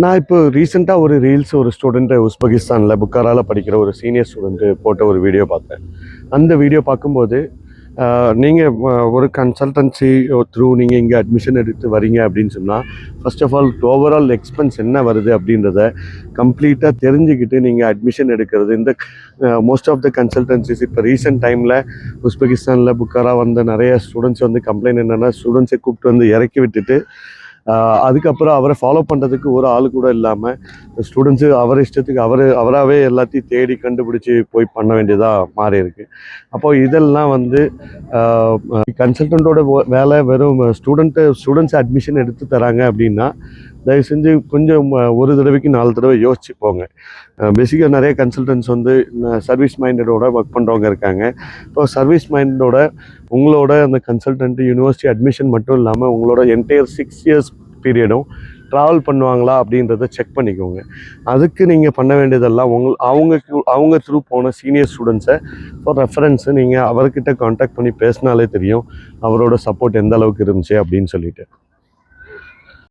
நான் இப்போ ரீசெண்டாக ஒரு ரீல்ஸ் ஒரு ஸ்டூடெண்ட்டு உஸ்பெகிஸ்தானில் புக்காராவில் படிக்கிற ஒரு சீனியர் ஸ்டூடெண்ட்டு போட்ட ஒரு வீடியோ பார்த்தேன். அந்த வீடியோ பார்க்கும்போது நீங்கள் ஒரு கன்சல்டன்சி த்ரூ நீங்கள் இங்கே அட்மிஷன் எடுத்து வரீங்க அப்படின்னு சொன்னால், first of all overall expense என்ன வருது அப்படின்றத கம்ப்ளீட்டாக தெரிஞ்சுக்கிட்டு நீங்கள் அட்மிஷன் எடுக்கிறது. இந்த மோஸ்ட் ஆஃப் த கன்சல்டன்சிஸ் இப்போ ரீசெண்ட் டைமில் உஸ்பெகிஸ்தானில் புக்காரா வந்த நிறைய ஸ்டூடெண்ட்ஸ் வந்து கம்ப்ளைண்ட் என்னென்னா, ஸ்டூடெண்ட்ஸை கூப்பிட்டு வந்து இறக்கி விட்டுட்டு அதுக்கப்புறம் அவரை ஃபாலோ பண்ணுறதுக்கு ஒரு ஆள் கூட இல்லாமல் ஸ்டூடெண்ட்ஸு அவர் இஷ்டத்துக்கு அவராகவே எல்லாத்தையும் தேடி கண்டுபிடிச்சி போய் பண்ண வேண்டியதாக மாறி இருக்குது. அப்போது இதெல்லாம் வந்து கன்சல்டண்ட்டோட வேலை வெறும் ஸ்டூடெண்ட்ஸ் அட்மிஷன் எடுத்து தராங்க அப்படின்னா தயவு செஞ்சு கொஞ்சம் ஒரு தடவைக்கு 4 தடவை யோசிச்சு போங்க. பேசிக்காக நிறைய கன்சல்டன்ட்ஸ் வந்து சர்வீஸ் மைண்டடோட ஒர்க் பண்ணுறவங்க இருக்காங்க. இப்போ சர்வீஸ் மைண்டோட உங்களோட அந்த கன்சல்டன்ட்டு யூனிவர்சிட்டி அட்மிஷன் மட்டும் இல்லாமல் உங்களோட என்டையர் 6 இயர்ஸ் பீரியடும் ட்ராவல் பண்ணுவாங்களா அப்படின்றத செக் பண்ணிக்கோங்க. அதுக்கு நீங்கள் பண்ண வேண்டியதெல்லாம் அவங்க த்ரூ போன சீனியர் ஸ்டூடெண்ட்ஸை ஃபார் ரெஃபரன்ஸு நீங்கள் அவர்கிட்ட காண்டாக்ட் பண்ணி பேசினாலே தெரியும் அவரோட சப்போர்ட் எந்த அளவுக்கு இருந்துச்சு அப்படின்னு சொல்லிட்டு.